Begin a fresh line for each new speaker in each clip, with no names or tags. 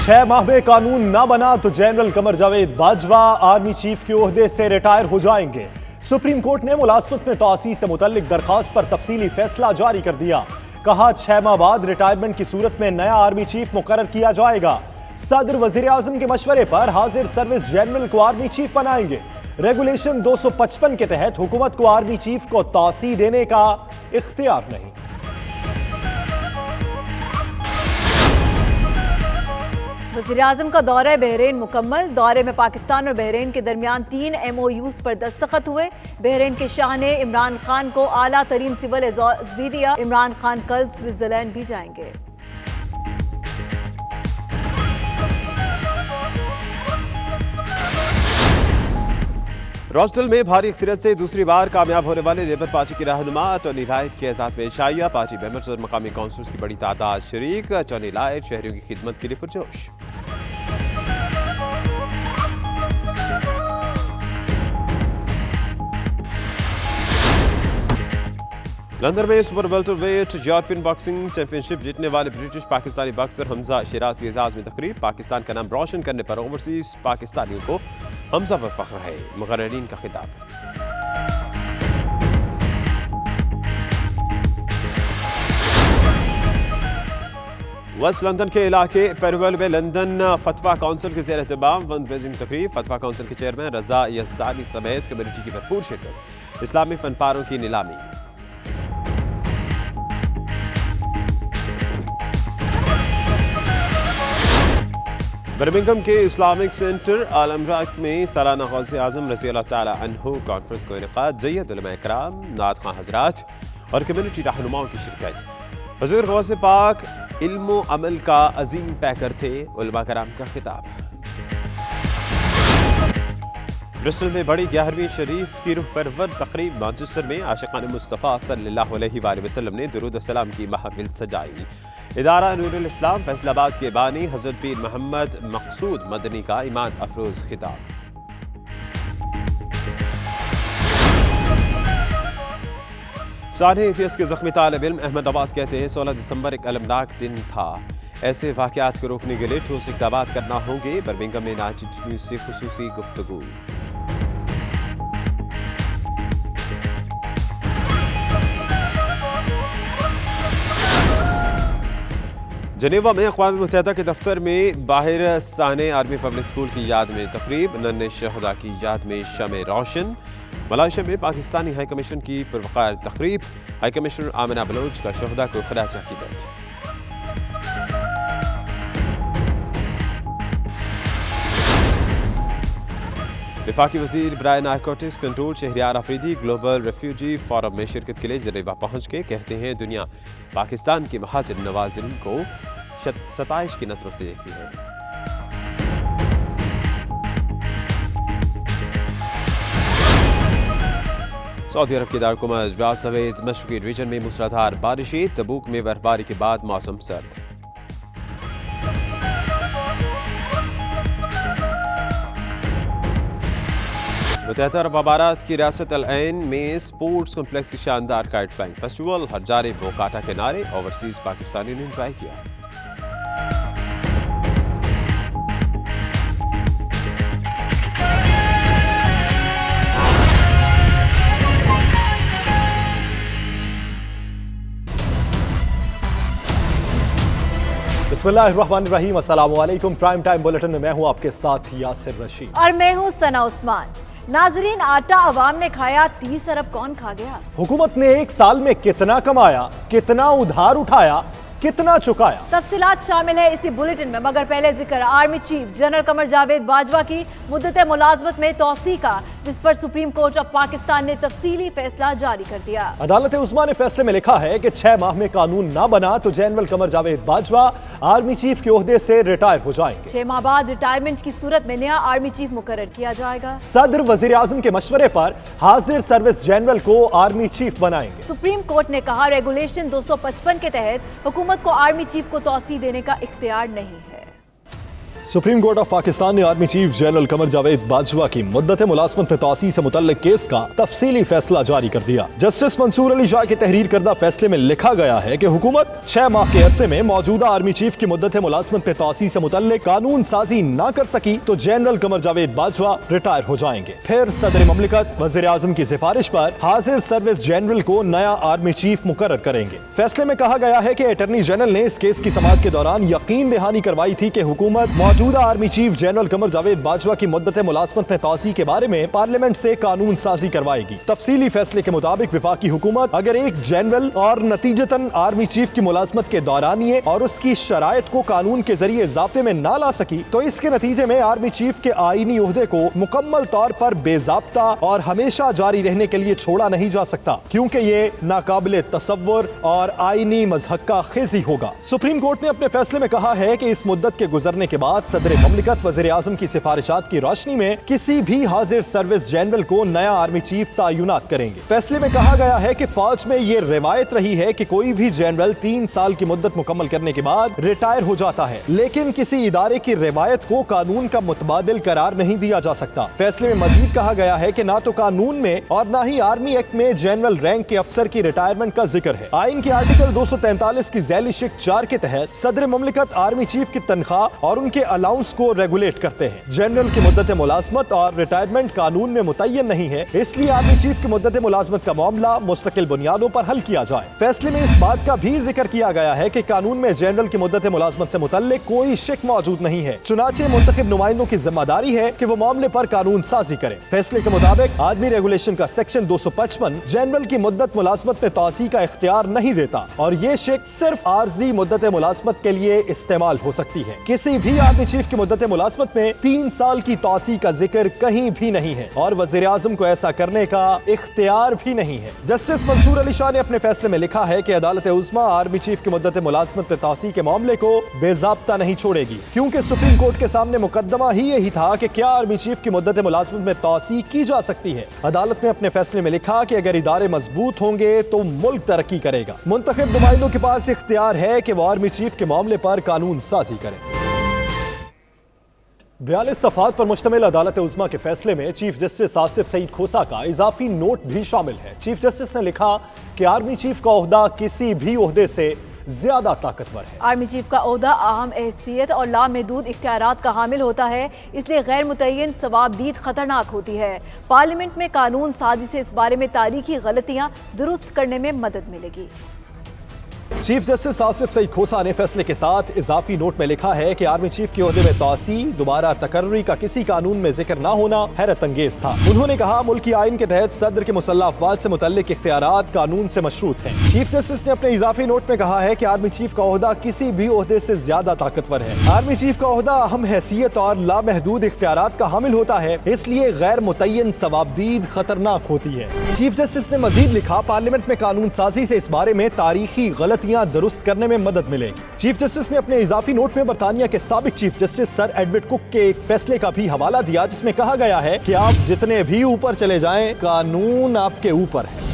6 माह में कानून ना बना तो general Qamar Javed Bajwa army chief के ओहदे से रिटायर हो जाएंगे। सुप्रीम कोर्ट ने मुलाजमत में तोसी से मुतल्लिक दरखास्त पर तफसीली फैसला जारी कर दिया। कहा 6 माह बाद रिटायरमेंट की सूरत में नया आर्मी चीफ मुकर्रर किया जाएगा। सदर वजीर आजम के मशवरे पर हाजिर सर्विस जनरल को आर्मी चीफ बनाएंगे। रेगुलेशन 255 के तहत हुकूमत को आर्मी चीफ को तोसी देने का इख्तियार नहीं।
वज़ीर-ए-आज़म का दौरा बहरीन मुकम्मल। दौरे में पाकिस्तान और बहरीन के दरमियान 3 MOUs पर दस्तखत हुए। बहरीन के शाह ने इमरान खान को आला तरीन सिविल एजाज़ भी दिया। इमरान खान कल स्विट्जरलैंड भी जाएंगे।
रोस्टल में भारी अक्सरियत से दूसरी बार कामयाब होने वाले लेबर पार्टी की रहनुमा टोनी लाइट के एहसास में शाइया। पार्टी मेंबर्स और मकामी काउंसिलर्स की बड़ी तादाद शरीक। टोनी लाइट शहरियों की खिदमत के लिए पुरजोश। लंदन में super welterweight European boxing championship जीतने वाले ब्रिटिश पाकिस्तानी बॉक्सर हमजा शिराज की एजाज में तकरीब। पाकिस्तान का नाम रोशन करने पर ओवरसीज पाकिस्तानियों को हमजा पर फख्र है। मुकर्ररीन का खिताब। वेस्ट लंदन के इलाके पेरवेल में लंदन फतवा काउंसिल के ज़ेर एहतमाम फंड रेजिंग तकरीब। फतवा काउंसिल के चेयरमैन रजा यज़दानी समेत कम्युनिटी की भरपूर शिरकत। इस्लामी फनपारों की नीलामी। बर्मिंघम के इस्लामिक सेंटर आलमराग में सालाना गौसे आज़म रज़ी अल्लाह तआला अन्हु कॉन्फ्रेंस को इनेकाद। जय्यद उलमा इकराम, नात खां हज़रात और कम्युनिटी रहनुमाओं की शिरकत। हुज़ूर गौसे पाक इल्म अमल का अजीम पैकर थे। उलमा कराम का खिताब। ब्रिस्टल में बड़ी 11वीं शरीफ की रूह परवर तकरीब। मैनचेस्टर में आशिकान मुस्तफ़ा सल्लल्लाहु अलैहि वसल्लम ने दुरूद व सलाम की महफिल सजाई। इदारा नूरुल इस्लाम फैसलाबाद के बानी हज़रत पीर मोहम्मद मकसूद मदनी का ईमान अफरोज खिताब। साने APS के ज़ख्मी तालिब इल्म अहमद अब्बास कहते हैं 16 दिसंबर एक अलमनाक दिन था। ऐसे वाक़यात को रोकने के लिए ठोस इक़दामात करना होंगे। बर्मिंघम में नाजिद न्यूज़ से खुसूसी गुफ्तगू। जनेवा में अक़वाम मुत्तहिदा के दफ्तर में बाहर साने आर्मी पब्लिक स्कूल की याद में तकरीब। नन्हे शहदा की याद में शमे रोशन। मलाइशिया में पाकिस्तानी हाई कमीशन की पुरवकार तकरीब। हाई कमिश्नर आमिना बलोच का शहदा को खराज अक़ीदत। वफाकी वज़ीर बराए narcotics control Shehryar Afridi global refugee forum में शिरकत के लिए जनेवा पहुँच के कहते हैं दुनिया पाकिस्तान के महाजिर नवाज़िन को सताइश की नज़रों से देखती है। सऊदी अरब के दारकुमत रियाद समेत मशरक़ी रीजन में मूसलाधार बारिशें। तबूक में बर्फबारी के बाद मौसम सर्द। मुत्तहिदा अरब अमारात की रियासत अल ऐन में स्पोर्ट्स कॉम्प्लेक्स की शानदार काइट फ्लाइंग फेस्टिवल। हर जानिब बोकाटा के नारे। ओवरसीज पाकिस्तानियों ने एंजॉय किया।
बिस्मिल्लाहिर्रहमानिर्रहीम। अस्सलाम वालेकुम। प्राइम टाइम बुलेटिन में मैं हूं आपके साथ यासिर रशीद
और मैं हूं सना उस्मान। नाजरीन, आटा अवाम ने खाया, 30 अरब कौन खा गया?
हुकूमत ने एक साल में कितना कमाया, कितना उधार उठाया, कितना चुकाया?
तफसीलात शामिल है इसी बुलेटिन में, मगर पहले जिक्र army chief general Qamar Javed Bajwa की मुद्दत मुलाजमत में तोसी का, जिस पर सुप्रीम कोर्ट ऑफ पाकिस्तान ने तफसीली फैसला जारी कर दिया।
अदालत उस्मा ने फैसले में लिखा है कि 6 माह में कानून ना बना तो general Qamar Javed Bajwa army chief के ओहदे से रिटायर हो जाएंगे।
6 माह बाद रिटायरमेंट की सूरत में नया आर्मी चीफ मुकर्रर किया जाएगा।
सदर वजीर आजम के मशवरे पर हाजिर सर्विस जनरल को आर्मी चीफ बनाएंगे।
सुप्रीम कोर्ट ने कहा रेगुलेशन 255 के तहत हुकूमत को आर्मी चीफ को तौसी देने का इख्तियार नहीं है।
सुप्रीम कोर्ट ऑफ पाकिस्तान ने army chief general Qamar Javed Bajwa की मुद्दत मुलाजमत में तौसी से मुतल्लिक केस का तफसीली फैसला जारी कर दिया। जस्टिस मंसूर अली शाह के तहरीर करदा फैसले में लिखा गया है कि हुकूमत 6 माह के अरसे में मौजूदा आर्मी चीफ की मुद्दत मुलाजमत में तौसी से मुतल्लिक कानून साजी न कर सकी तो जनरल कमर जावेद बाजवा रिटायर हो जाएंगे। फिर सदर ममलिकत वज़ीर आज़म की सिफारिश पर हाजिर सर्विस जनरल को नया आर्मी चीफ मुकर्रर करेंगे। फैसले में कहा गया है कि अटॉर्नी जनरल ने इस केस की समाअत के दौरान यकीन दहानी करवाई थी कि हुकूमत मौजूदा army chief general Qamar Javed Bajwa की मुद्दत मुलाजमत में तौसी के बारे में पार्लियामेंट से कानून साजी करवाएगी। तफसीली फैसले के मुताबिक विफाकी हुकूमत अगर एक जनरल और नतीजतन आर्मी चीफ की मुलाजमत के दौरानिए और उसकी शराइत को कानून के जरिए ज़ाब्ते में ना ला सकी तो इसके नतीजे में आर्मी चीफ के आईनी ओहदे को मुकम्मल तौर पर बेज़ाब्ता और हमेशा जारी रहने के लिए छोड़ा नहीं जा सकता, क्योंकि ये नाकाबिले तसव्वुर और आईनी मज़हक्का खेजी होगा। सुप्रीम कोर्ट ने अपने फैसले में कहा है कि इस मुद्दत के गुजरने के बाद सदर ममलिकत वज़ीर आज़म की सिफारिशात की रोशनी में किसी भी हाजिर सर्विस जनरल को नया आर्मी चीफ तयनात करेंगे। फैसले में कहा गया है कि फौज में ये रिवायत रही है कि कोई भी जनरल 3 साल की मुद्दत मुकम्मल करने के बाद रिटायर हो जाता है, लेकिन किसी इदारे की रिवायत को कानून का मुतबादिल करार नहीं दिया जा सकता। फैसले में मजीद कहा गया है कि ना तो कानून में और ना ही आर्मी एक्ट में जनरल रैंक के अफसर की रिटायरमेंट का जिक्र है। आइन के आर्टिकल 243 की झैली शिक 4 के तहत सदर ममलिकत आर्मी चीफ की तनख्वाह और उनके अलाउंस को रेगुलेट करते हैं। जनरल की मुद्दत मुलाजमत और रिटायरमेंट कानून में मुतय्यन नहीं है, इसलिए आर्मी चीफ की मुद्दत मुलाजमत का मामला मुस्तकिल बुनियादों पर हल किया जाए। फैसले में इस बात का भी जिक्र किया गया है कि कानून में जनरल की मुद्दत मुलाजमत से मुतल्लिक कोई शिक मौजूद नहीं है, चुनाचे मुंतखब नुमाइंदों की जिम्मेदारी है कि वो मामले पर कानून साजी करें। फैसले के मुताबिक आर्मी रेगुलेशन का सेक्शन 255 जनरल की मुद्दत मुलाजमत में तौसी का इख्तियार नहीं देता और ये शिक सिर्फ आर्जी मुद्दत मुलाजमत के लिए इस्तेमाल हो सकती है। किसी भी आर्मी चीफ की मुद्दत मुलाजमत में 3 साल की तौसी का जिक्र कहीं भी नहीं है और वज़ीर आज़म को ऐसा करने का इख्तियार भी नहीं है। जस्टिस मंसूर अली शाह ने अपने फैसले में लिखा है कि अदालत उज़्मा आर्मी चीफ की मुद्दत मुलाजमत में तौसी के मामले को बेज़ाब्ता नहीं छोड़ेगी, क्योंकि सुप्रीम कोर्ट के सामने मुकदमा ही यही था कि क्या आर्मी चीफ की मुद्दत मुलाजमत में तौसी की जा सकती है। अदालत ने अपने फैसले में लिखा कि अगर इदारे मजबूत होंगे तो मुल्क तरक्की करेगा। मुंतखब नुमाइंदों के पास इख्तियार है कि वो आर्मी चीफ के मामले पर कानून साजी करें। 42 सफ़हात पर मुश्तमिल अदालत उज़्मा के फैसले में चीफ जस्टिस आसिफ सईद खोसा का इजाफी नोट भी शामिल है। चीफ जस्टिस ने लिखा कि आर्मी चीफ का ओहदा किसी भी ओहदे से ज्यादा ताकतवर है।
आर्मी चीफ का ओहदा अहम हैसियत और लामहदूद इख्तियारात का हामिल होता है, इसलिए गैर मुतय्यन सवाबदीद खतरनाक होती है। पार्लियामेंट में कानून साजी से इस बारे में तारीखी गलतियां दुरुस्त करने में मदद मिलेगी।
चीफ जस्टिस आसिफ सईद खोसा ने फैसले के साथ इजाफी नोट में लिखा है कि आर्मी चीफ के ओहदे में तौसी दोबारा तकर्री का किसी कानून में जिक्र न होना हैरत अंगेज था। उन्होंने कहा मुल्की आइन के तहत सदर के मुसल्लह अफवाज से मुतल्लिक इख्तियारात कानून से मशरूत हैं। चीफ जस्टिस ने अपने इजाफी नोट में कहा है कि आर्मी चीफ का ओहदा किसी भी ओहदे से ज्यादा ताकतवर है। आर्मी चीफ का ओहदा अहम हैसियत और लामहदूद इख्तियारात का हामिल होता है, इसलिए गैर मुतय्यन सवाबदीद खतरनाक होती है। चीफ जस्टिस ने मजीद लिखा पार्लियामेंट में कानून साजी से इस बारे में तारीखी गलतियां दुरुस्त करने में मदद मिलेगी। चीफ जस्टिस ने अपने इजाफी नोट में बरतानिया के साबिक chief justice sir Edward cook के एक फैसले का भी हवाला दिया, जिसमें कहा गया है कि आप जितने भी ऊपर चले जाएं, कानून आपके ऊपर है।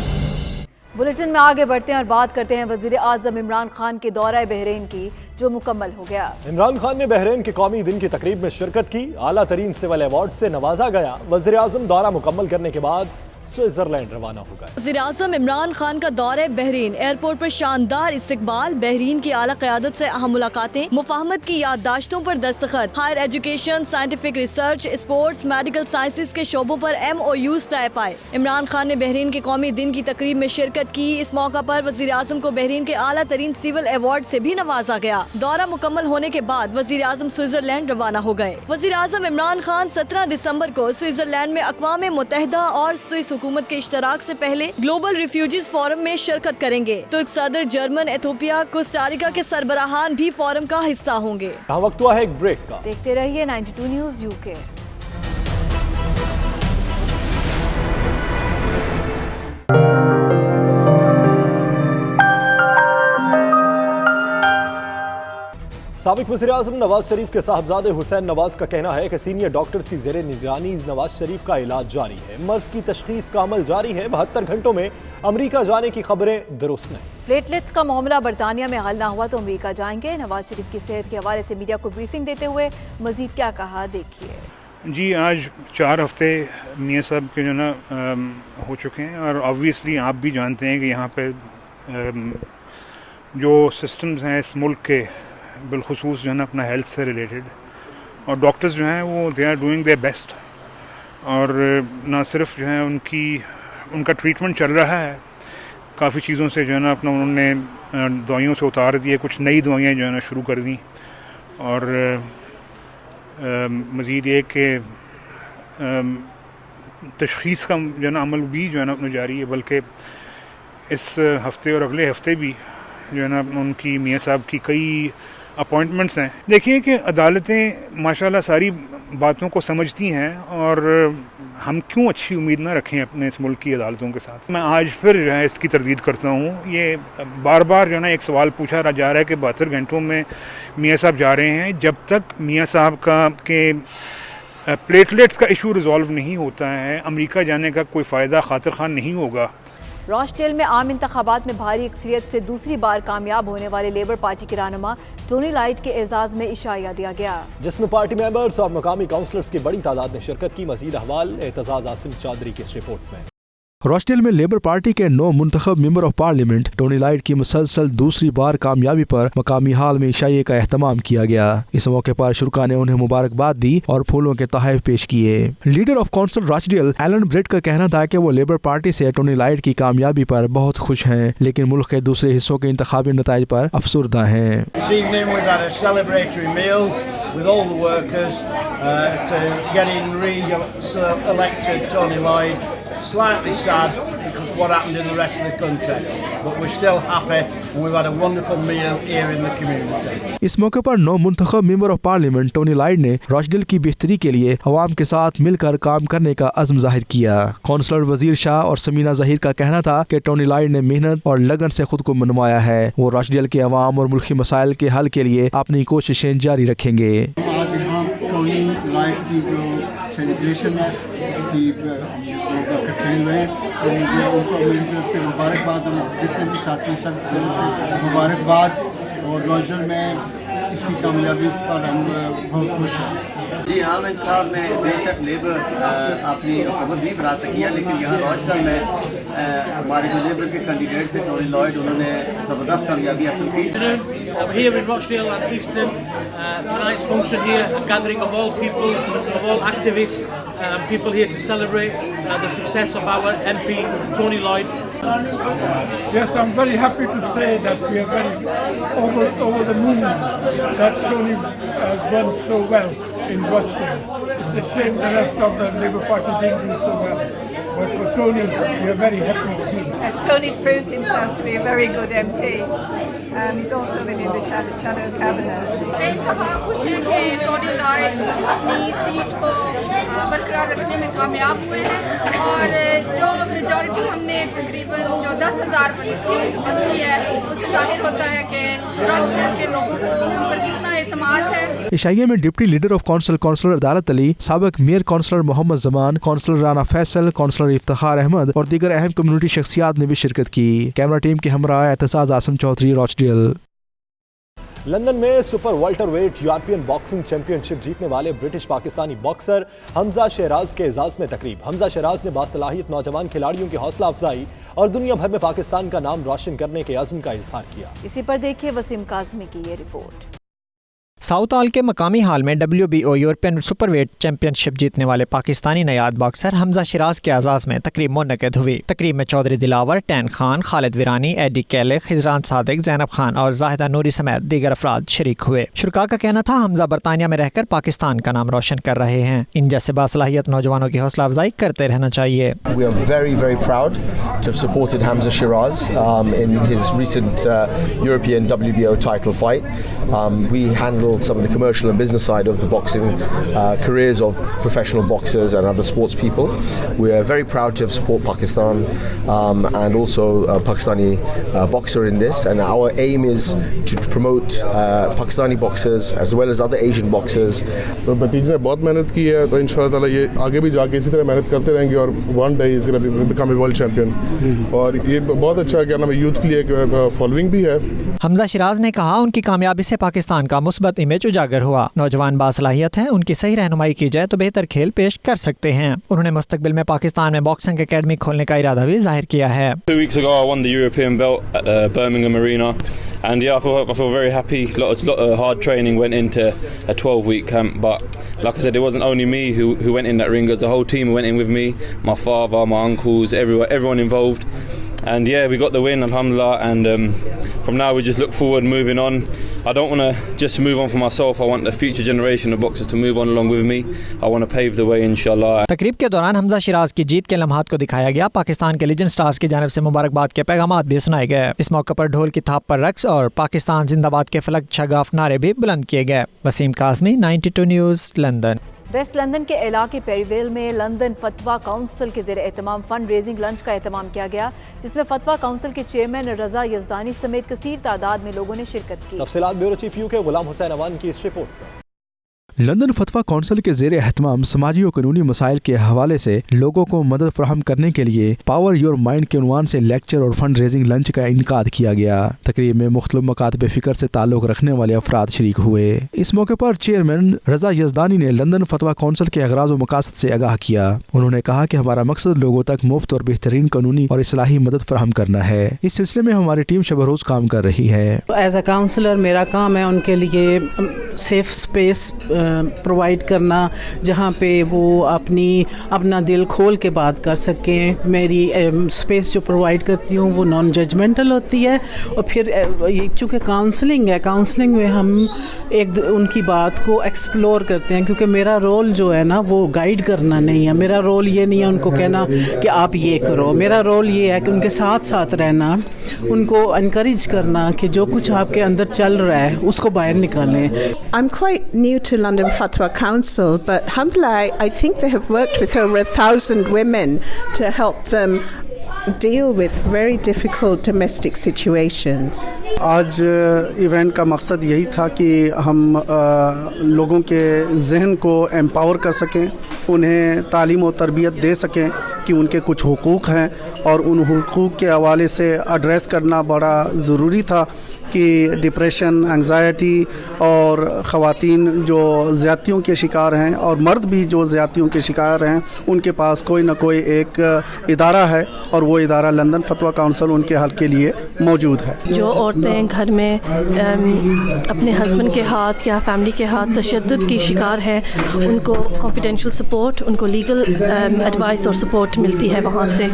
बुलेटिन में आगे बढ़ते हैं और बात करते हैं वज़ीर आज़म इमरान खान के दौरे बहरीन की, जो मुकम्मल हो गया।
इमरान खान ने बहरीन के कौमी दिन की तकरीब में शिरकत की। आला तरीन सिविल अवार्ड से नवाजा गया। वज़ीर आज़म दौरा मुकम्मल करने के बाद स्विट्जरलैंड रवाना हो गए।
वज़ीर आज़म इमरान खान का दौरे बहरीन, एयरपोर्ट पर शानदार इस्तकबाल, बहरीन की आला क़यादत से अहम मुलाकातें, मुफाहमत की याददाश्तों पर दस्तखत, higher education, scientific research, sports, medical sciences के शोबों पर MOUs तय पाए। इमरान खान ने बहरीन के कौमी दिन की तकरीब में शिरकत की। इस मौका पर वज़ीर आज़म को बहरीन के आला तरीन सिविल अवार्ड से भी नवाजा गया। दौरा मुकम्मल होने के बाद वज़ीर आज़म स्विट्जरलैंड रवाना हो गए। वज़ीर आज़म इमरान खान 17 दिसंबर को स्विट्जरलैंड में अक़वाम मुत्तहिदा और स्विस हुकूमत के इश्तराक से पहले ग्लोबल रिफ्यूजीज फोरम में शिरकत करेंगे। तुर्क सदर, जर्मन, एथोपिया, कोस्टारिका के सरबराहान भी फोरम का हिस्सा होंगे।
वक्त हुआ है एक ब्रेक का।
देखते रहिए 92 न्यूज़ UK।
سابق وزیراعظم نواز شریف کے صاحبزادے حسین نواز کا کہنا ہے کہ سینئر ڈاکٹرز کی زیر نگرانی نواز شریف کا علاج جاری ہے. مرض کی تشخیص کا عمل جاری ہے. 72 گھنٹوں میں امریکہ جانے کی خبریں درست نہیں.
پلیٹلیٹس کا معاملہ برطانیہ میں حل نہ ہوا تو امریکہ جائیں گے. نواز شریف کی صحت کے حوالے سے میڈیا کو بریفنگ دیتے ہوئے مزید کیا کہا دیکھیے.
جی آج 4 ہفتے میاں صاحب کے جو نا ہو چکے ہیں اور آبویسلی آپ بھی جانتے ہیں کہ یہاں پہ جو سسٹمز ہیں اس ملک کے بالخصوص جو ہے نا اپنا ہیلتھ سے ریلیٹڈ اور ڈاکٹرز جو ہیں وہ they are doing their best اور نہ صرف جو ہے ان کا ٹریٹمنٹ چل رہا ہے. کافی چیزوں سے جو ہے نا اپنا انہوں نے دوائیوں سے اتار دیے, کچھ نئی دوائیاں جو ہے نا شروع کر دیں اور مزید یہ کہ تشخیص کا جو ہے نا عمل بھی جو ہے نا اپنا جاری ہے, بلکہ اس ہفتے اور اگلے ہفتے بھی جو ہے نا ان کی میاں صاحب کی کئی اپوائنٹمنٹس ہیں. دیکھیے کہ عدالتیں ماشاءاللہ ساری باتوں کو سمجھتی ہیں اور ہم کیوں اچھی امید نہ رکھیں اپنے اس ملک کی عدالتوں کے ساتھ. میں آج پھر جو ہے اس کی تردید کرتا ہوں. یہ بار بار جو ہے نا ایک سوال پوچھا جا رہا ہے کہ 72 گھنٹوں میں میاں صاحب جا رہے ہیں. جب تک میاں صاحب کا کہ پلیٹلیٹس کا ایشو ریزالو نہیں ہوتا ہے امریکہ جانے کا کوئی فائدہ خاطر خواہ نہیں ہوگا.
روشڈیل میں عام انتخابات میں بھاری اکثریت سے دوسری بار کامیاب ہونے والے لیبر پارٹی کے رہنما ٹونی لائٹ کے اعزاز میں عشائیہ دیا گیا,
جس میں پارٹی ممبرز اور مقامی کاؤنسلرز کی بڑی تعداد نے شرکت کی. مزید احوال اعتزاز عاصم چودھری کی اس رپورٹ میں.
روشڈیل میں لیبر پارٹی کے نو منتخب member of parliament Tony Lloyd کی مسلسل دوسری بار کامیابی پر مقامی ہال میں عشائیے کا اہتمام کیا گیا. اس موقع پر شرکاء نے انہیں مبارکباد دی اور پھولوں کے تحائف پیش کیے. Leader of council Rochdale Allen Brett کا کہنا تھا کہ وہ لیبر پارٹی سے ٹونی لائٹ کی کامیابی پر بہت خوش ہیں, لیکن ملک کے دوسرے حصوں کے انتخابی نتائج پر افسردہ ہیں.
with all the workers to getting re-elected Tony Lloyd. Slightly sad because of what happened in the rest of the country, but we're still happy and we've had a wonderful meal here in the community.
اس موقع پر نو منتخب member of parliament Tony light نے روشڈیل کی بہتری کے لیے عوام کے ساتھ مل کر کام کرنے کا عزم ظاہر کیا. کونسلر وزیر شاہ اور سمینہ ظہیر کا کہنا تھا کہ ٹونی لائٹ نے محنت اور لگن سے خود کو منوایا ہے. وہ روشڈیل کے عوام اور ملکی مسائل کے حل کے لیے اپنی کوششیں جاری رکھیں گے.
آج یہاں ٹونی لائٹ کی جو سیلیبریشن ہے اس کی اکٹھے ہوئے ہیں تو مجھے ان کو میری طرف سے مبارکباد اور جتنے بھی ساتھی سب مبارکباد اور روشڈیل میں اس کی کامیابی پر ہم بہت خوش ہیں.
جی عام انتخاب میں بے شک لیبر اپنی حکومت نہیں بنا سکی ہے, لیکن یہاں روشڈیل میں ہمارے جو لیبر کے کینڈیڈیٹ تھے ٹونی لائٹ, انہوں نے زبردست کامیابی حاصل کی.
Here in Rochdale and Easton, tonight's function here, a gathering of all people, of all activists, people here to celebrate the success of our MP Tony Lloyd.
Yes, I'm very happy to say that we are very over the moon that Tony has done so well in Rochdale. It's a shame the rest of the Labour Party didn't do so well. But for Tony, we are very happy with him.
Tony's proved himself to be a very good MP. He's also been in the shadow cabinet.
خوش ہیں کہ Tony light اپنی set کو برقرار رکھنے میں کامیاب ہوئے ہیں اور جو میجورٹی ہم نے تقریباً جو 10,000 بچی ہے اس سے ظاہر ہوتا ہے کہ روشڈیل کے لوگوں کو ان پر کتنا اعتماد ہے.
عشائیے میں deputy leader of council councillor Adalat Ali, سابق mayor councillor Muhammad Zaman, councillor Rana Faisal, councillor Iftikhar Ahmed اور دیگر اہم کمیونٹی شخصیات نے بھی شرکت کی. کیمرہ ٹیم کے ہمراہ اعتزاز عاصم چودھری, روشڈیل.
لندن میں super welterweight European boxing championship جیتنے والے برٹش پاکستانی باکسر حمزہ شہراز کے اعزاز میں تقریب. حمزہ شہراز نے باصلاحیت نوجوان کھلاڑیوں کی حوصلہ افزائی اور دنیا بھر میں پاکستان کا نام روشن کرنے کے عزم کا اظہار کیا.
اسی پر دیکھیے وسیم کاظمی کی یہ رپورٹ.
ساؤتھ ہال کے مقامی ہال میں WBO European super weight championship جیتنے والے پاکستانی نیاد باکسر حمزہ شہراز کے اعزاز میں تقریب منعقد ہوئی. تقریب میں چودھری دلاور, ٹین خان, خالد ویرانی, ایڈی کیلے, خضران صادق, زینب خان اور زاہدہ نوری سمیت دیگر افراد شریک ہوئے. شرکاء کا کہنا تھا حمزہ برطانیہ میں رہ کر پاکستان کا نام روشن کر رہے ہیں. ان جیسے باصلاحیت نوجوانوں کی حوصلہ افزائی کرتے رہنا چاہیے.
We are very, very proud to have supported Hamza Shiraz in his recent European WBO title fight. We handle some of the commercial and business side of the boxing careers of professional boxers and other sports people. We are very proud to support Pakistan and also Pakistani boxer in this, and our aim is to promote Pakistani boxers as well as other Asian boxers.
तो भतीजे ने बहुत मेहनत की है, तो इंशाल्लाह ताला ये आगे भी जाके इसी तरह मेहनत करते रहेंगे और one day is gonna become a world champion. और ये बहुत अच्छा क्या नाम है यूथ के लिए फॉलोइंग भी है।
हमजा शिराज ने कहा उनकी कामयाबी से पाकिस्तान का मुस्बत इमेज उजागर हुआ। नौजवान बासलाहियत हैं, उनकी सही रहनुमाई की जाए तो बेहतर खेल पेश कर सकते हैं। उन्होंने मुस्तकबिल में पाकिस्तान में बॉक्सिंग एकेडमी खोलने का इरादा भी जाहिर किया है।
2 weeks ago I won the European belt at Birmingham Arena, and yeah, I feel very happy. A lot of hard training went into a 12-week camp, but like I said, it wasn't only me who went in that ring. It was a whole team who went in with me, my father, my uncles, everyone involved. And yeah, we got the win, alhamdulillah, and from now we just look forward, moving on. I don't want to just move on for myself. I want the future generation of boxers to move on along with me. I want to pave the way, inshallah.
तकरीब के दौरान हमजा शिराज की जीत के लम्हात को दिखाया गया। पाकिस्तान के legend stars की जानिब से मुबारकबाद के पैगामात भी सुनाए गए। इस मौके पर ढोल की थाप पर रक्स और पाकिस्तान जिंदाबाद के फलक शगाफ नारे भी बुलंद किए गए। Waseem Kazmi, 92 news, London.
West London के इलाके पेरीवेल में लंदन फतवा काउंसिल के ज़ेर एहतमाम फंड रेजिंग लंच का एहतमाम किया गया, जिसमें फतवा काउंसिल के चेयरमैन रजा यजदानी समेत कसीर तादाद में लोगों ने शिरकत की।
तफसीलात bureau chief UK Ghulam Hussain Awan की इस रिपोर्ट पर।
लंदन फतवा कौंसिल के ज़ेर एहतमाम समाजी और कानूनी मसाइल के हवाले से लोगों को मदद फराहम करने के लिए पावर योर माइंड के उन्वान से लेक्चर और फंड रेजिंग लंच का इनकाद किया गया। तकरीब में मुख्तलिफ मकातब फ़िक्र से ताल्लुक़ रखने वाले अफराद शरीक हुए। इस मौके पर चेयरमैन रजा यजदानी ने लंदन फतवा कौंसिल के अगराज़ और मकासद से आगाह किया। उन्होंने कहा कि हमारा मकसद लोगों तक मुफ्त और बेहतरीन कानूनी और इस्लाही मदद फराहम करना है। इस सिलसिले में हमारी टीम शब रोज़ काम कर रही है।
एज अ काउंसलर मेरा काम है उनके लिए सेफ स्पेस प्रोवाइड करना, जहाँ पे वो अपना दिल खोल के बात कर सकें। मेरी स्पेस जो प्रोवाइड करती हूँ वो नॉन जजमेंटल होती है। और फिर चूँकि काउंसलिंग है, काउंसलिंग में हम उनकी बात को एक्सप्लोर करते हैं, क्योंकि मेरा रोल जो है ना वो गाइड करना नहीं है। मेरा रोल ये नहीं है उनको कहना कि आप ये करो। मेरा रोल ये है कि उनके साथ साथ रहना, उनको इनकरेज करना कि जो कुछ आपके अंदर चल रहा है उसको बाहर निकालें।
I'm quite new to London Fatwa Council, but alhamdulillah, I think they have worked with over 1,000 women to help them deal with very difficult domestic situations.
आज इवेंट का मकसद यही था कि हम लोगों के जहन को एम्पावर कर सकें, उन्हें तालीम और तरबियत दे सकें कि उनके कुछ हुकूक़ हैं और उन हुकूक़ के हवाले से एड्रेस करना बड़ा ज़रूरी था कि डिप्रेशन, एंग्जाइटी और ख़वातीन जो ज़्यादतियों के शिकार हैं और मर्द भी जो ज़्यादतियों के शिकार हैं, उनके पास कोई ना कोई एक इदारा है और वो इदारा लंदन फतवा काउंसिल उनके हल के लिए मौजूद है।
जो औरतें घर में अपने हस्बैंड के हाथ या फैमिली के हाथ तशद्दुद की शिकार हैं, उनको कॉन्फिडेंशियल सपोर्ट, उनको लीगल एडवाइस और सपोर्ट मिलती है वहाँ से।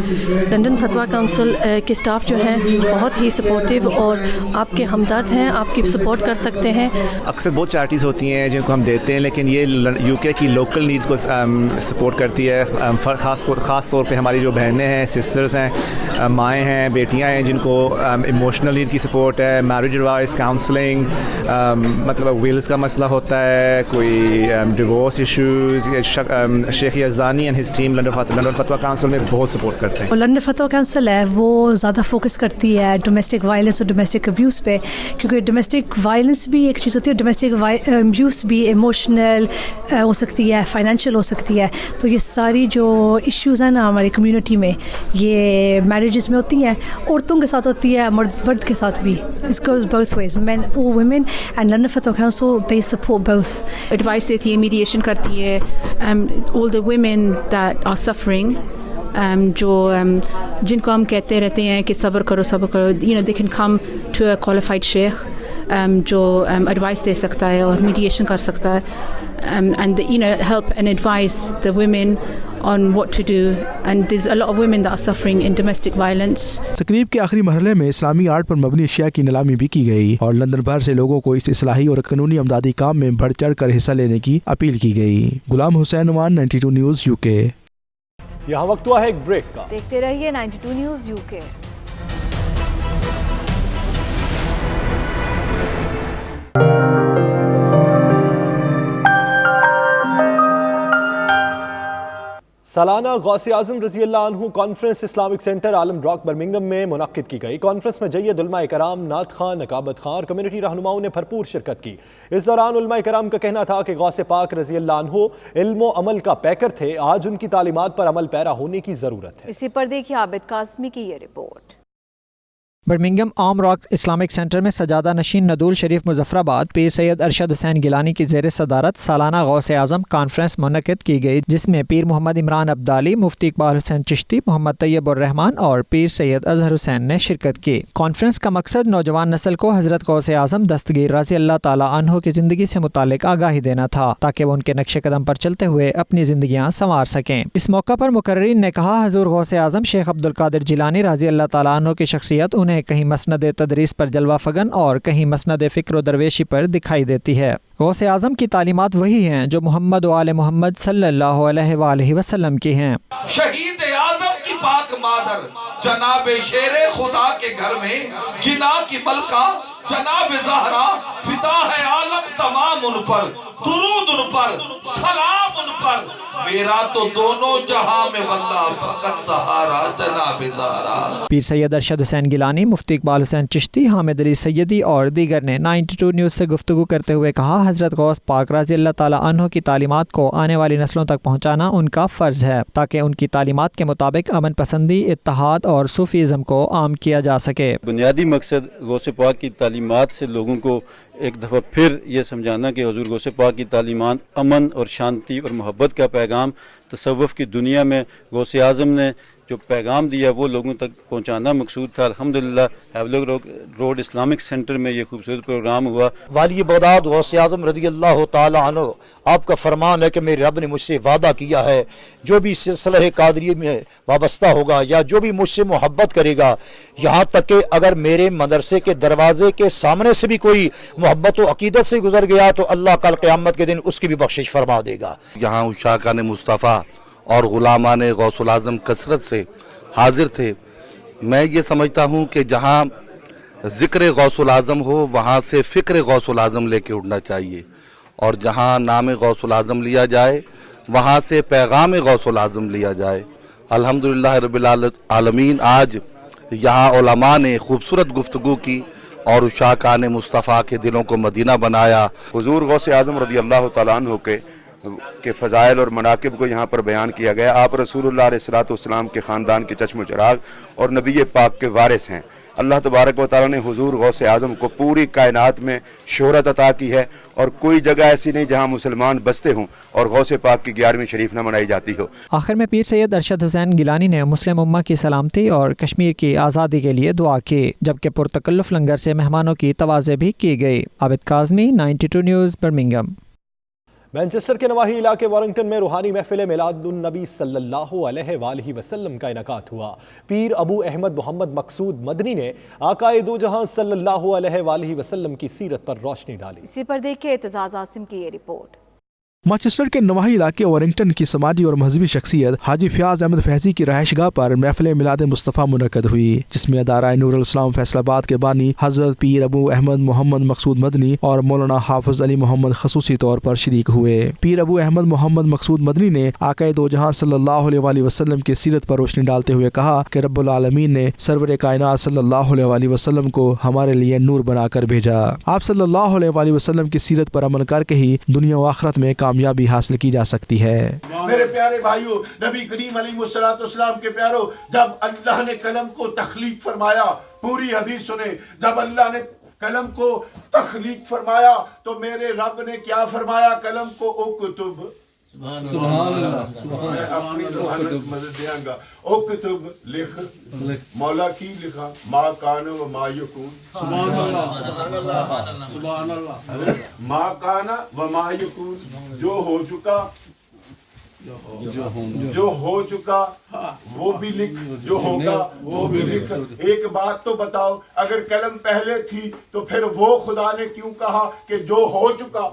लंदन फतवा काउंसिल के स्टाफ जो हैं बहुत ही सपोर्टिव और आपके हमदर्द हैं, आपकी सपोर्ट कर सकते हैं।
अक्सर बहुत चैरिटीज़ होती हैं जिनको हम देते हैं, लेकिन ये यूके की लोकल नीड्स को सपोर्ट करती है। ख़ास तौर पे हमारी जो बहनें हैं, सिस्टर्स हैं, माएँ हैं, बेटियाँ हैं, जिनको इमोशनल नीड की सपोर्ट है, मैरिज एडवाइस, काउंसलिंग, मतलब विल्स का मसला होता है, कोई divorce issues. Sheikh Yazdani and his team London fatwa council में बहुत सपोर्ट करते हैं।
लंदन फतवा काउंसिल है वो ज़्यादा फोकस करती है डोमेस्टिक वायलेंस और डोमेस्टिक अब्यूज़ पे, क्योंकि डोमेस्टिक वायलेंस भी एक चीज़ होती है, डोमेस्टिक अब्यूज़ भी इमोशनल हो सकती है, फाइनेंशियल हो सकती है। तो ये सारी जो इश्यूज़ हैं ना हमारी कम्युनिटी में, ये मैरिजेस में होती हैं, औरतों के साथ होती है, मर्द के साथ भी। It goes both ways, men or women, and London Fatwa Council they support both.
Advice देती है, mediation करती है, all the women that are suffering, जिनको हम कहते रहते हैं कि सब्र करो, you know, they can come to a qualified sheikh जो advice दे सकता है और mediation कर सकता है, and you know, help and advise the women on what to do, and there's a lot of women that are suffering in domestic violence.
तकरीब के आखिरी मरहले में इस्लामी आर्ट पर मबनी अशिया की नीलामी भी की गई और लंदन भर से लोगों को इस इस्लाही और कानूनी अमदादी काम में बढ़ चढ़ कर हिस्सा लेने की अपील की गई। गुलाम हुसैन वान, 92 न्यूज़ यूके।
यहाँ वक्त हुआ है एक ब्रेक का।
देखते रहिए 92 न्यूज़ यूके।
سالانہ غوث اعظم رضی اللہ عنہ کانفرنس اسلامک سینٹر عالم راک برمنگم میں منعقد کی گئی۔ کانفرنس میں جید علماء کرام، نعت خواں، نقابت خواں اور کمیونٹی رہنماؤں نے بھرپور شرکت کی۔ اس دوران علماء کرام کا کہنا تھا کہ غوث پاک رضی اللہ عنہ علم و عمل کا پیکر تھے، آج ان کی تعلیمات پر عمل پیرا ہونے کی ضرورت ہے۔
اسی پر دیکھیے عابد قاسمی کی یہ رپورٹ۔
برمنگم عام راک اسلامک سینٹر میں سجادہ نشین ندول شریف مظفر آباد پیر سید ارشد حسین گیلانی کی زیر صدارت سالانہ غوث اعظم کانفرنس منعقد کی گئی، جس میں پیر محمد عمران عبدالی، مفتی اقبال حسین چشتی، محمد طیب الرحمان اور پیر سید اظہر حسین نے شرکت کی۔ کانفرنس کا مقصد نوجوان نسل کو حضرت غوث اعظم دستگیر رضی اللہ تعالیٰ عنہ کی زندگی سے متعلق آگاہی دینا تھا، تاکہ وہ ان کے نقش قدم پر چلتے ہوئے اپنی زندگیاں سنوار سکیں۔ اس موقع پر مقررین نے کہا، حضور غوث اعظم شیخ عبد القادر جیلانی رضی اللہ تعالیٰ عنہ کی شخصیت انہیں کہیں مسند تدریس پر جلوہ فگن اور کہیں مسند فکر و درویشی پر دکھائی دیتی ہے۔ غوث اعظم کی تعلیمات وہی ہیں جو محمد و آل محمد صلی اللہ علیہ وآلہ وسلم کی ہیں۔
شہید اعظم کی پاک مادر جناب شیر خدا کے گھر میں جنا کی ملکہ جناب زہرا، فدا ہے عالم تمام ان پر، درود ان پر، سلام ان پر، میرا تو دونوں جہاں میں واللہ فقط سہارا جناب زہرا۔
پیر سید ارشد حسین گیلانی، مفتی اقبال حسین چشتی، حامد علی سیدی اور دیگر نے 92 نیوز سے گفتگو کرتے ہوئے کہا، حضرت غوث پاک رضی اللہ تعالیٰ عنہ کی تعلیمات کو آنے والی نسلوں تک پہنچانا ان کا فرض ہے، تاکہ ان کی تعلیمات کے مطابق امن پسندی، اتحاد اور صوفیزم کو عام کیا جا سکے۔
بنیادی مقصد غوث پاک کی تعلیمات سے لوگوں کو ایک دفعہ پھر یہ سمجھانا کہ حضور غوث پاک کی تعلیمات امن اور شانتی اور محبت کا پیغام تصوف کی دنیا میں غوث اعظم نے جو پیغام دیا وہ لوگوں تک پہنچانا مقصود تھا۔ الحمدللہ ہیولوگ روڈ اسلامک سینٹر میں یہ خوبصورت پروگرام ہوا۔
والی بغداد غوث اعظم رضی اللہ تعالی عنہ، آپ کا فرمان ہے کہ میرے رب نے مجھ سے وعدہ کیا ہے، جو بھی سلسلہ قادریہ میں وابستہ ہوگا یا جو بھی مجھ سے محبت کرے گا، یہاں تک کہ اگر میرے مدرسے کے دروازے کے سامنے سے بھی کوئی محبت و عقیدت سے گزر گیا تو اللہ کل قیامت کے دن اس کی بھی بخشش فرما دے گا۔
یہاں عشاقان مصطفیٰ اور غلامان غوث العظم کثرت سے حاضر تھے۔ میں یہ سمجھتا ہوں کہ جہاں ذکر غوث العظم ہو وہاں سے فکر غوث العظم لے کے اٹھنا چاہیے، اور جہاں نام غوث العظم لیا جائے وہاں سے پیغام غوث العظم لیا جائے۔ الحمدللہ رب العالمین آج یہاں علماء نے خوبصورت گفتگو کی اور عشاقان مصطفیٰ کے دلوں کو مدینہ بنایا۔
حضور غوث اعظم رضی اللہ تعالیٰ عنہ کے فضائل اور مناقب کو یہاں پر بیان کیا گیا۔ آپ رسول اللہ علیہ السلام کے خاندان کے چشم و چراغ اور نبی پاک کے وارث ہیں۔ اللہ تبارک و تعالیٰ نے حضور غوث اعظم کو پوری کائنات میں شہرت عطا کی ہے، اور کوئی جگہ ایسی نہیں جہاں مسلمان بستے ہوں اور غوث پاک کی 11ویں شریف نہ منائی جاتی ہو۔
آخر میں پیر سید ارشد حسین گیلانی نے مسلم امہ کی سلامتی اور کشمیر کی آزادی کے لیے دعا کی، جبکہ پرتکلف لنگر سے مہمانوں کی توازے بھی کی گئی۔ عابد قاسمی، 92 نیوز، برمنگم۔
مانچسٹر کے نواحی علاقے وارنگٹن میں روحانی محفل میلاد النبی صلی اللہ علیہ وآلہ وسلم کا انعقاد ہوا۔ پیر ابو احمد محمد مقصود مدنی نے آقائے دو جہاں صلی اللہ علیہ وآلہ وسلم کی سیرت پر روشنی ڈالی۔
اسی پر دیکھیں اعتزاز عاصم کی یہ رپورٹ۔
مانچسٹر کے نواحی علاقے وارنگٹن کی سماجی اور مذہبی شخصیت حاجی فیاض احمد فیضی کی رہائش گاہ پر محفل میلاد مصطفیٰ منعقد ہوئی، جس میں ادارہ نور الاسلام فیصل آباد کے بانی حضرت پیر ابو احمد محمد مقصود مدنی اور مولانا حافظ علی محمد خصوصی طور پر شریک ہوئے۔ پیر ابو احمد محمد مقصود مدنی نے آقائے دو جہاں صلی اللہ علیہ وآلہ وسلم کی سیرت پر روشنی ڈالتے ہوئے کہا کہ رب العالمین نے سرور کائنات صلی اللہ علیہ وآلہ وسلم کو ہمارے لیے نور بنا کر بھیجا۔ آپ صلی اللہ علیہ وآلہ وسلم کی سیرت پر عمل کر کے ہی دنیا و آخرت میں کامیابی حاصل کی جا سکتی ہے۔
میرے پیارے بھائیوں، نبی کریم علیہ السلام کے پیاروں، جب اللہ نے قلم کو تخلیق فرمایا، پوری حدیث سنیں، جب اللہ نے قلم کو تخلیق فرمایا تو میرے رب نے کیا فرمایا؟ قلم کو اکتب، سبحان اللہ، اپنی روحانی مدد دیاں گا، اکتب، لکھ، مولا کی لکھا، ما کان و ما یکون، سبحان اللہ، سبحان اللہ، ما کان و ما یکون، جو ہو چکا، جو ہو چکا وہ بھی لکھ، جو ہوگا وہ بھی لکھ۔ ایک بات تو بتاؤ، اگر قلم پہلے تھی تو پھر وہ خدا نے کیوں کہا کہ جو ہو چکا؟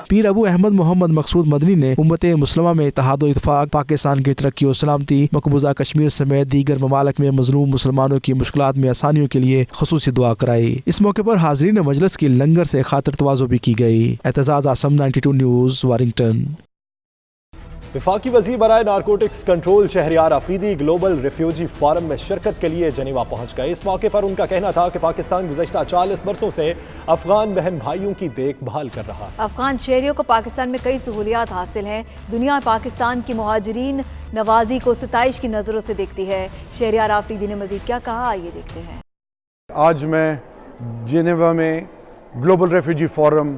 پیر ابو احمد محمد مقصود مدنی نے امت مسلمہ میں اتحاد و اتفاق، پاکستان کی ترقی و سلامتی، مقبوضہ کشمیر سمیت دیگر ممالک میں مظلوم مسلمانوں کی مشکلات میں آسانیوں کے لیے خصوصی دعا کرائی۔ اس موقع پر حاضرین مجلس کی لنگر سے خاطر تواضع بھی کی گئی۔ Aitzaz Asim, 92 news, Warrington.
वफाकी वज़ीर बराए narcotics control Shehryar Afridi global refugee forum में शिरकत के लिए जनीवा पहुंच गए। इस मौके पर उनका कहना था कि पाकिस्तान गुज़श्ता 40 बरसों से अफगान बहन भाइयों की देखभाल कर रहा है।
अफगान शहरियों को पाकिस्तान में कई सहूलियात हासिल हैं। दुनिया पाकिस्तान की मुहाजिरीन नवाजी को सताइश की नज़रों से देखती है। शहरियार आफरीदी ने मज़ीद क्या कहा, आइए देखते हैं।
आज मैं जिनेवा में ग्लोबल रेफ्यूजी फोरम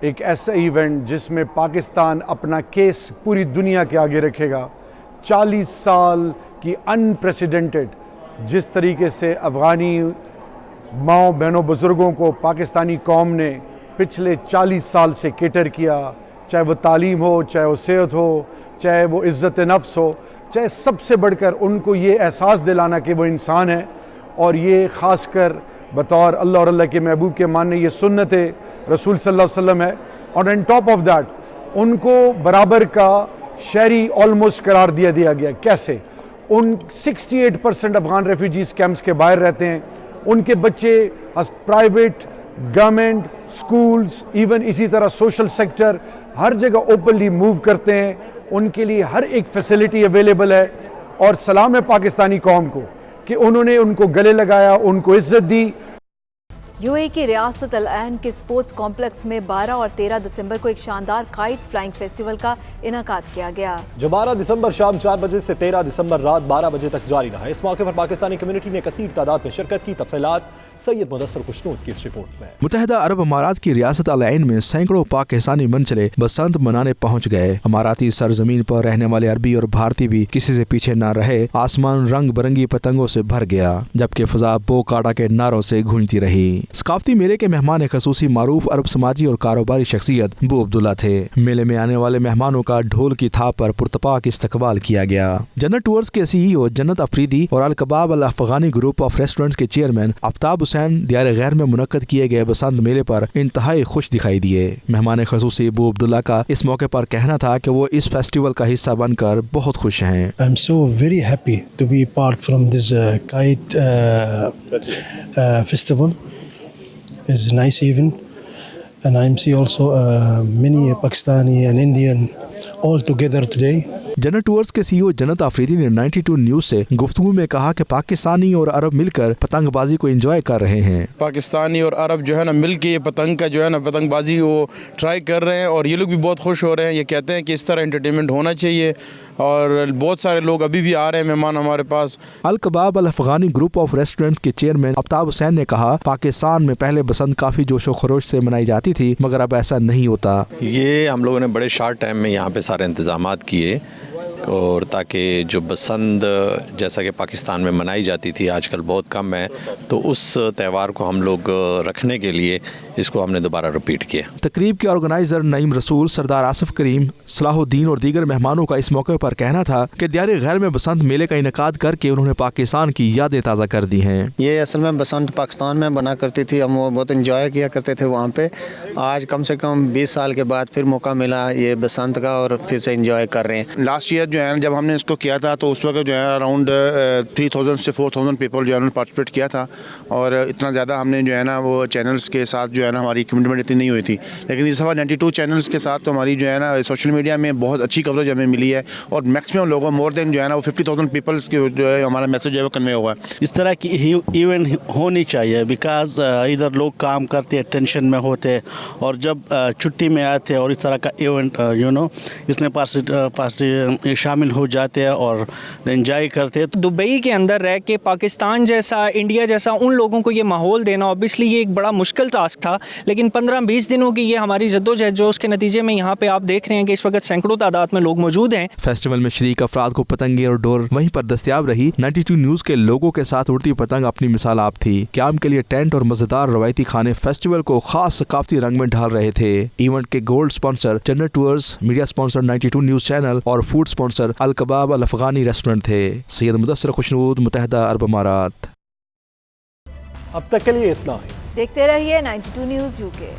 एक ऐसा इवेंट जिसमें पाकिस्तान अपना केस पूरी दुनिया के आगे रखेगा। 40 साल की अनप्रेसिडेंटेड जिस तरीके से अफ़गानी माओ बहनों बुज़ुर्गों को पाकिस्तानी कौम ने पिछले 40 साल से केटर किया, चाहे वो तालीम हो, चाहे वो सेहत हो, चाहे वो इज़्ज़त नफ्स हो, चाहे सबसे बढ़कर उनको ये एहसास दिलाना कि वो इंसान है। और ये ख़ासकर बतौर अल्लाह और अल्लाह के महबूब के मानने ये सुन्नत रसूल सल्लल्लाहु अलैहि वसल्लम है। और ऑन टॉप ऑफ दैट उनको बराबर का शहरी ऑलमोस्ट करार दिया गया। कैसे? उन 68% अफगान रेफ्यूजीज कैंप्स के बाहर रहते हैं। उनके बच्चे प्राइवेट गवर्नमेंट स्कूल्स इवन इसी तरह सोशल सेक्टर हर जगह ओपनली मूव करते हैं। उनके लिए हर एक फैसिलिटी अवेलेबल है। और सलाम है पाकिस्तानी कौम को कि उन्होंने उनको गले लगाया, उनको इज्जत दी।
यूएई की रियासत अल ऐन के स्पोर्ट्स कॉम्प्लेक्स में 12 और 13 दिसंबर को एक शानदार काइट फ्लाइंग फेस्टिवल का इनेकाद किया गया,
जो 12 दिसंबर शाम 4 बजे से 13 दिसंबर रात 12 बजे तक जारी रहा। इस मौके पर पाकिस्तानी कम्युनिटी ने कसीर तादाद में शिरकत की। तफसीलात सैयद मुदस्सर खुशनूद की इस रिपोर्ट में।
मुत्तहिदा अरब अमारात की रियासत अल ऐन में सैकड़ों पाकिस्तानी मनचले बसंत मनाने पहुंच गए। अमाराती सरजमीन पर रहने वाले अरबी और भारतीय भी किसी से पीछे न रहे। आसमान रंग बिरंगी पतंगों से भर गया, जबकि फिजा बो काटा के नारों से गूंजती रही। सकाफती मेले के मेहमान खसूसी मारूफ अरब समाजी और कारोबारी शख्सियत बू अब्दुल्ला थे। मेले में आने वाले मेहमानों का ढोल की थाप पर पुरतपाक इस्तकबाल किया गया। जन्नत टूर्स के CEO जन्नत अफरीदी और अल कबाब अल अफगानी ग्रुप ऑफ रेस्टोरेंट्स के चेयरमैन आफ्ताब हुसैन दियार गैर में मुनक्कद किए गए बसंत मेले पर इंतहाई खुश दिखाई दिए। मेहमान खसूसी बू अब्दुल्ला का इस मौके पर कहना था कि वो इस फेस्टिवल का हिस्सा बनकर बहुत खुश हैं।
I'm so very happy to be part from this kite festival. It's a nice event, and I'm see also many Pakistani and Indian all together today.
जन्नत टूर्स के CEO जन्नत अफरीदी ने 92 न्यूज से गुफ्तगू में कहा कि पाकिस्तानी और अरब मिलकर पतंगबाजी को एंजॉय कर रहे हैं।
पाकिस्तानी और अरब जो है ना मिल के ये पतंग का जो है ना पतंगबाजी वो ट्राई कर रहे हैं और ये लोग भी बहुत खुश हो रहे हैं। ये कहते हैं कि इस तरह एंटरटेनमेंट होना चाहिए और बहुत सारे लोग अभी भी आ रहे हैं मेहमान हमारे पास।
अल कबाब अल अफगानी ग्रुप ऑफ रेस्टोरेंट्स के चेयरमैन आफ्ताब हुसैन ने कहा, पाकिस्तान में पहले बसंत काफी जोशो खरोश से मनाई जाती थी, मगर अब ऐसा नहीं होता।
ये हम लोगों ने बड़े शार्ट टाइम में यहाँ पे सारे इंतजामात किए और ताकि जो बसंत जैसा कि पाकिस्तान में मनाई जाती थी आजकल बहुत कम है, तो उस त्यौहार को हम लोग रखने के लिए इसको हमने दोबारा रिपीट किया।
तकरीब के ऑर्गेनाइजर नईम रसूल, सरदार आसिफ करीम, सलाहुद्दीन और दीगर मेहमानों का इस मौके पर कहना था कि दियार गैर में बसंत मेले का इनेकाद करके उन्होंने पाकिस्तान की यादें ताज़ा कर दी हैं।
ये असल में बसंत पाकिस्तान में बना करती थी, हम वो बहुत इंजॉय किया करते थे वहाँ पे। आज कम से कम 20 साल के बाद फिर मौका मिला ये बसंत का और फिर से इंजॉय कर रहे हैं।
लास्ट ईयर जो है जब हमने इसको किया था तो उस वक्त जो है अराउंड 3000 से 4000 पीपल जो है पार्टिसिपेट किया था और इतना ज़्यादा हमने जो है ना वो चैनल्स के साथ जो है ना हमारी कमिटमेंट इतनी नहीं हुई थी। लेकिन इस दफ़ा 92 चैनल्स के साथ तो हमारी जो है ना सोशल मीडिया में बहुत अच्छी कवरेज हमें मिली है और मैक्सिमम लोगों मोर देन जो है ना वो 50,000 पीपल्स के जो है हमारा मैसेज है वो कन्वे हुआ है।
इस तरह की इवेंट होनी चाहिए बिकॉज इधर लोग काम करते टेंशन में होते और जब छुट्टी में आते और इस तरह का इवेंट इसमें शामिल हो जाते हैं और एंजॉय करते हैं।
तो दुबई के अंदर रह के पाकिस्तान जैसा, इंडिया जैसा उन लोगों को ये माहौल देना ऑब्वियसली ये एक बड़ा मुश्किल टास्क था, लेकिन 15-20 दिनों की ये हमारी जद्दोजहद जो उसके नतीजे में यहाँ पे आप देख रहे हैं कि इस वक्त सैकड़ों तादाद में लोग मौजूद हैं।
फेस्टिवल में शरीक अफराद को पतंगे और डोर वहीं पर दस्तियाब रही। 92 न्यूज के लोगों के साथ उड़ती पतंग अपनी मिसाल आप थी। क्याम के लिए टेंट और मजेदार रवायती खाने फेस्टिवल को खास सकाफती रंग में ढाल रहे थे। इवेंट के गोल्ड स्पॉन्सर जन्नत tours, media sponsor 92 news channel और फूड स्पॉन्सर अल कबाब अल अफगानी रेस्टोरेंट थे। सैयद मुदस्सर खुशनूद, मुत्तहिदा अरब अमारात।
अब तक के लिए इतना ही।
देखते रहिए 92 न्यूज़ UK।